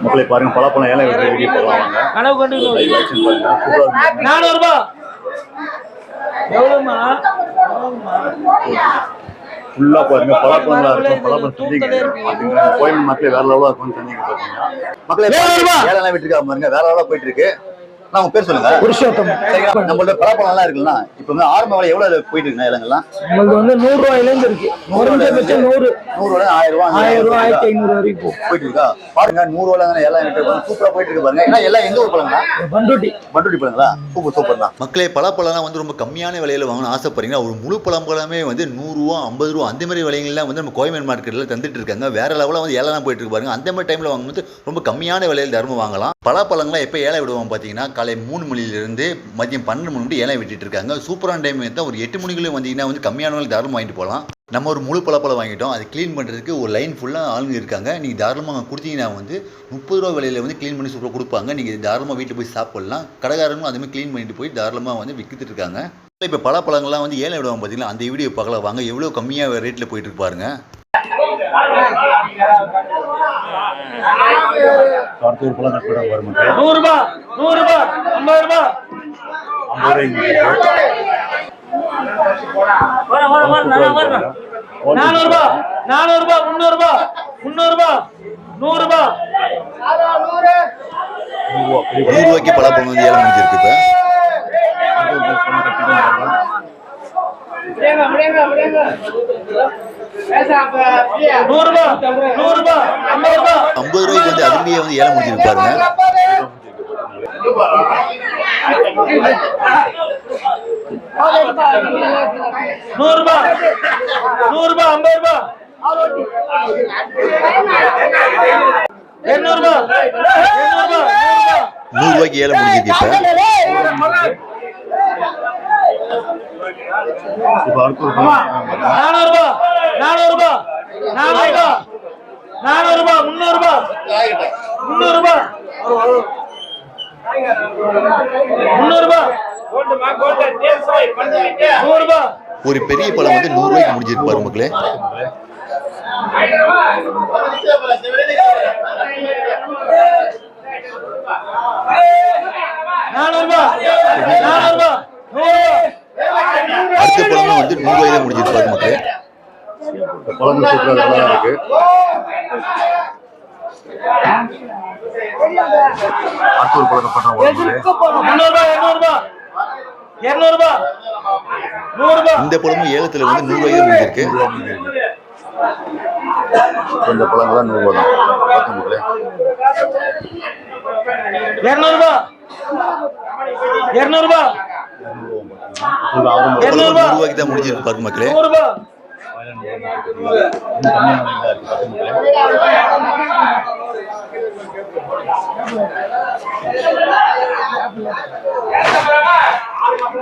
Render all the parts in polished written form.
மக்களை பாருங்க, பலாப்பழம் ஏழை வெட்டி போடலாம். கனவு கண்டு 400 ரூபாய். எவ்வளவுமா? ஃபுல்லா பாருங்க, பலாப்பழங்களா இருக்கும். பலாப்பழம் செஞ்சீங்க கோயில் மக்களே வேற லெவலா இருக்கும்னு சொன்னீங்க பாத்தீங்கன்னா. மக்களே ஏழை வெட்டிருக்காங்க பாருங்க, வேற லெவலா போயிட்டு இருக்கு. உங்க பேர் சொல்லுங்க. புருஷோத்தம். நம்மளோட பலாப்பழம் எல்லாம் இருக்குல்ல, இப்ப வந்து ஆரம்ப விலை எவ்வளவு போயிட்டு இருக்குண்ணா இலங்கெல்லாம்? உங்களுக்கு வந்து 100 ரூபாயில இருந்து இருக்கு. 100 ரூபாய் 1000 ரூபாய் 1500 வரைக்கும் போயிட்டு இருக்கா. பாருங்க 100 ரூபாய் எல்லாம் சூப்பரா போயிட்டு இருக்கு பாருங்க. ஏன்னா எல்லாம் எங்க ஊர் பழங்களா? பண்ருட்டி பழங்களா? சூப்பர் சூப்பர் தான். மக்களே பலாப்பழம் வந்து ரொம்ப கம்மியான விலையில வாங்கணும் ஆசைப்படுறீங்கன்னா ஒரு முழு பழமே வந்து 100 ரூபா 50 ரூபா அந்த மாதிரி விலைகள்லாம் வந்து நம்ம கோயம்பேடு மார்க்கெட்ல தந்துட்டு இருக்காங்க. வேற லெவலில் வந்து ஏழெல்லாம் போயிட்டு இருக்கு பாருங்க. அந்த மாதிரி டைம்ல வாங்கும்போது ரொம்ப கம்மியான விலையில் தர்மம் வாங்கலாம். பலாப்பழங்கள்லாம் எப்போ ஏழை விடுவாங்க பார்த்தீங்கன்னா காலை 3 மணிலிருந்து மதியம் 12 மணி மட்டும் ஏழை விட்டுட்டு இருக்காங்க. சூப்பரான டைம் தான் ஒரு 8 மணிக்குள்ளே வந்தீங்கன்னா வந்து கம்மியான விலை தாராளமாக வாங்கிட்டு போகலாம். நம்ம ஒரு முழு பலாப்பழம் வாங்கிட்டோம், அது க்ளீன் பண்ணுறதுக்கு ஒரு லைன் ஃபுல்லாக ஆளுங்க இருக்காங்க. நீங்கள் தாராளமாக கொடுத்தீங்கன்னா வந்து 30 ரூபா விலையில் வந்து க்ளீன் பண்ணி சூப்பராக கொடுப்பாங்க. நீங்கள் தாராளமாக வீட்டில் போய் சாப்பிடலாம். கடைக்காரங்களும் அதுமாதிரி க்ளீன் பண்ணிட்டு போய் தாராளமாக வந்து விற்கிட்டு இருக்காங்க. இப்போ பலாப்பழங்கள்லாம் வந்து ஏழை விடுவாங்க பார்த்தீங்களா, அந்த வீடியோ பார்க்கலாம் வாங்க. எவ்வளோ கம்மியாக ரேட்டில் போயிட்டு இருக்கு பாருங்க. ரூபாய்க்கு பலாப்பழம் வந்து ஏழை முடிஞ்சிருக்கு. இப்போ 50 ரூபாய்க்கு வந்து அதுலயே வந்து ஏழை முடிஞ்சிருப்பாருங்க. 100 ரூபாய் 50 ரூபாய் 200 ரூபாய் 100 ரூபாய்க்கு ஏழை முடிஞ்சிருக்கு. இப்போ 400 ரூபாய் 400 ரூபாய் 400 ரூபாய் 300 ரூபாய் 300 ரூபாய் 300 ரூபாய் ஒரு பெரிய பழம் வந்து 100 ரூபாய்க்கு முடிஞ்சிருப்பாரு மக்களே. 400 ரூபாய் அடுத்த பழமும் வந்து 100 ரூபாயில முடிஞ்சிருப்பாரு மக்களே. பழம் சூப்பரா நல்லா இருக்கு. ஆத்தூர் பழம் பண்றோம் 300 ரூபாய் 200 ரூபாய் 100 ரூபாய். இந்த பழமும் ஏலத்துல வந்து 100 ரூபாயில முடிஞ்சிருக்கு. இந்த பழங்கள்லாம் 100 ரூபாய் தான் மக்களே. 200 ரூபாய் 200 ரூபாய் 200 ரூபாய்க்கு தான் முடிஞ்சிருக்கு பாருங்க மக்களே. 100 ரூபாய்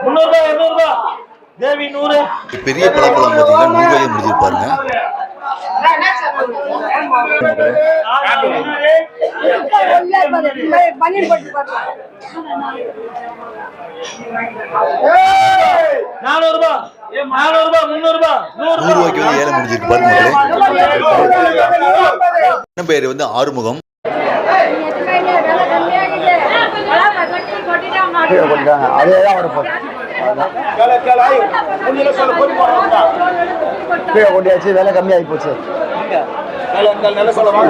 300 ரூபாய் 200 ரூபாய் தேவி 100. பெரிய பழப்பழம் பார்த்தீங்கன்னா 100 ரூபாய்க்கு முடிஞ்சிருப்பாருங்க. ஏழை முடிஞ்சிருக்கு பாருங்க. என்ன பேரு வந்து ஆறுமுகம். கொட்டியாச்சு, விலை கம்மியாகி போச்சு. 250 ரூபா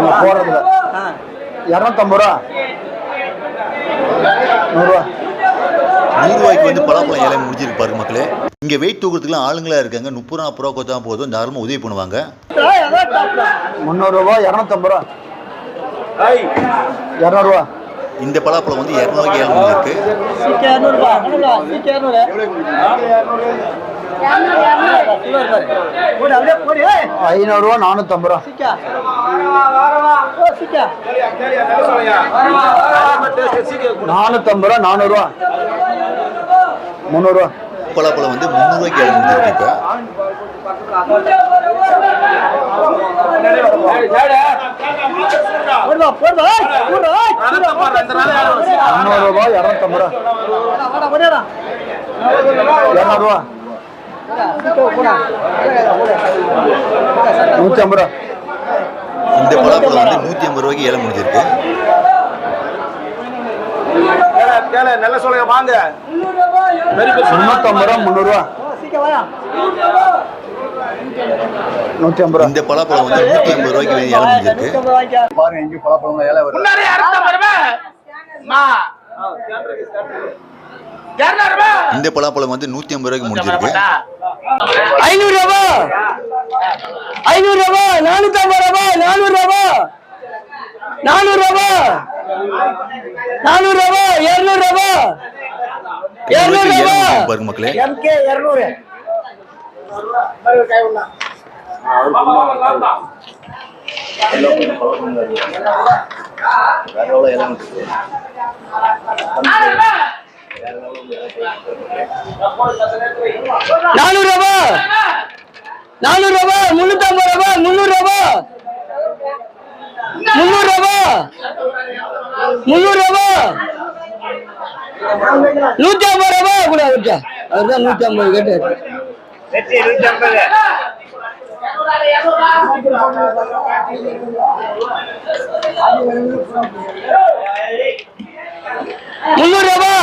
100 ரூபா 100 ரூபாய்க்கு வந்து பலாப்பழம் ஏழை முடிஞ்சிருப்பாரு மக்களே. இங்க வெயிட் தூக்குறதுக்குலாம் ஆளுங்களா இருக்காங்க. 30 ரூபா 40 ரூபா கொடுத்தா போதும், தாராளமா உதவி பண்ணுவாங்க. 300 ரூபா 250 ரூபா 200 ரூபா. இந்த பலாப்பழம் வந்து 200 ரூபாய்க்கு ஏழை முடிஞ்சிருக்கு. 500 ரூபா 450 ரூபா 450 ரூபா 400 ரூபா 300 ரூபா. பலாப்பழம் வந்து 300 ரூபாய்க்கு ஏழை முடிஞ்சிருக்கு. இந்த பலாப்பழம் வந்து 150 ரூபாய்க்கு ஏலம் முடிஞ்சிருக்கு. நல்ல சொல்லுங்க வாங்க. 350 ரூபா 300 ரூபா 150 ரூபா. இந்த பலாப்பழம் வந்து 150 ரூபாய்க்கு ஏலம் முடிஞ்சிருக்கு. பாருங்க இங்க பலாப்பழம் ஏலம் வருது. இந்த பலாப்பழம் வந்து 150 ரூபாய்க்கு முடிஞ்சிருக்கு. 500 ரூபா 500 ரூபா 450 ரூபா 400 ரூபா 400 ரூபா 400 ரூபா 200 ரூபா 200 ரூபா பாருங்க மக்களே. MK 200 வேற எவ்வளவு ஏலம் 400 ரூபா 400 ரூபா 350 ரூபா 300 ரூபா 300 ரூபா 300 ரூபா 150 ரூபா கூட விட்டா. அதுதான் 150 கேட்டு 300 ரூபா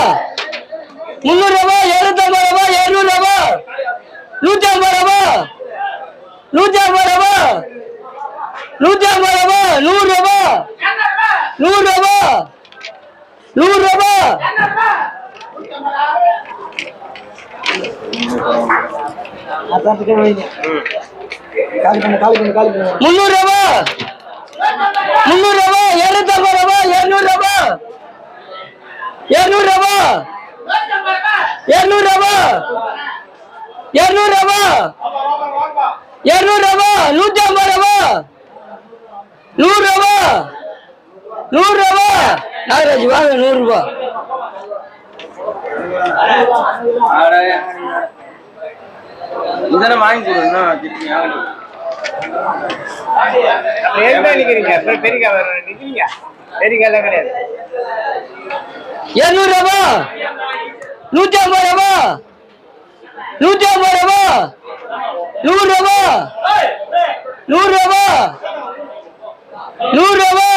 300 ரூபா 750 ரூபா 200 ரூபா 150 ரூபா 150 ரூபா 150 ரூபா 100 ரூபா 100 ரூபா 100 ரூபா 300 ரூபா 300 ரூபா 250 ரூபா 200 ரூபா 200 ரூபா 200 ரூபா 200 ரூபா 200 ரூபா 150 ரூபா 100 ரூபா 100 ரூபா நாகராஜ் வாங்க 100 ரூபா இதெல்லாம் வாங்கி கொடுக்கணும். கிடையாது 200 ரூபா 150 ரூபா 150 ரூபா 100 ரூபா 100 ரூபா 100 ரூபா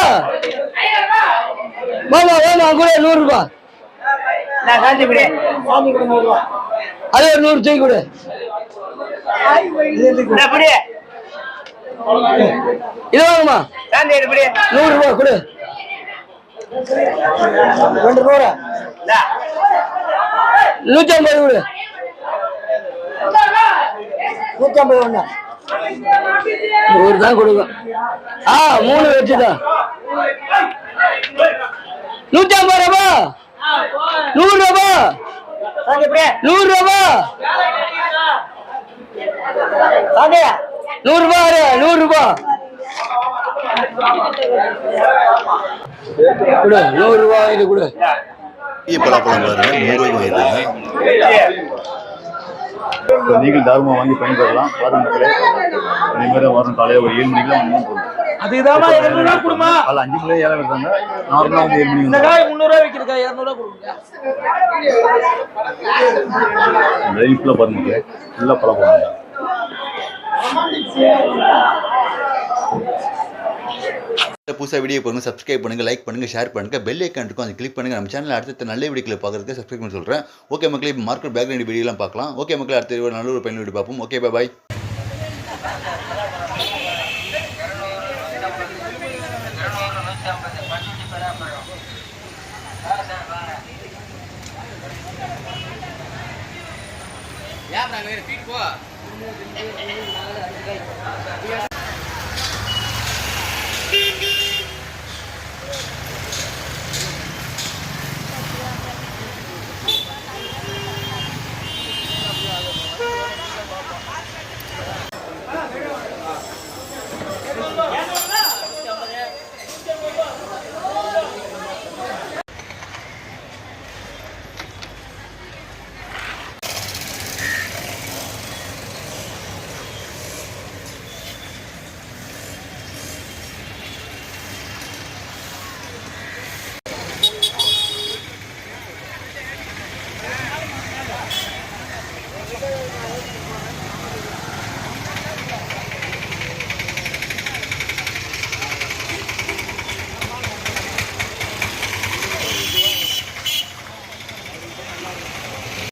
மாமா வேணா கூட 100 ரூபா அது ஒரு 100 தூக்கி கொடு. இது வாங்கம்மா 100 ரூபா கொடு. 2 ரூபா 150 கொடு. 150 ஒண்ணு 100 தான் கொடுக்கும். 3 வச்சுதான் 150 ரூபா 100 ரூபா 100 ரூபா 100 ரூபா 100 ரூபா கொடு. 100 ரூபா இது கொடு. பலாப்பழம் பாருங்க 100 ரூபாய்க்கு வாங்கிருக்காங்க. நீங்கள் தாராளமாக வாங்கி பயன்பெறலாம். பாருங்க மக்களே, இதே மாதிரி வரும் காலையில் ஒரு 7 மணிக்கெல்லாம் அதுதான் 200 ரூபா கொடுமா. காலை 5 மணி ஏலம் எடுத்தாங்க. நார்மலாக வந்து 7 மணி. இந்த காய் 300 ரூபா விற்கிறதா 200 ரூபா கொடுங்க. லைஃப்ல பாருங்க ஃபுல்லாக பலாப்பழம். புதுசாக வீடியோ பாருங்க, சப்ஸ்கிரைப் பண்ணுங்க, லைக் பண்ணுங்க, ஷேர் பண்ணுங்க, பெல் ஐக்கான் இருக்கும் அதை கிளிக் பண்ணுங்க. நம்ம சேனல் அடுத்த நல்ல வீடியோக்களை பார்க்கறதுக்கு சப்ஸ்கிரைப் பண்ணி சொல்றேன். ஓகே மக்களே, இப்போ மார்க்கெட் பேக்ரவுண்ட் வீடியோலாம் பார்க்கலாம். ஓகே மக்களே, அடுத்த ஒரு நல்ல ஒரு பயனுள்ள வீடியோ பார்ப்போம். Okay bye. Yeah, I'm going to feed for.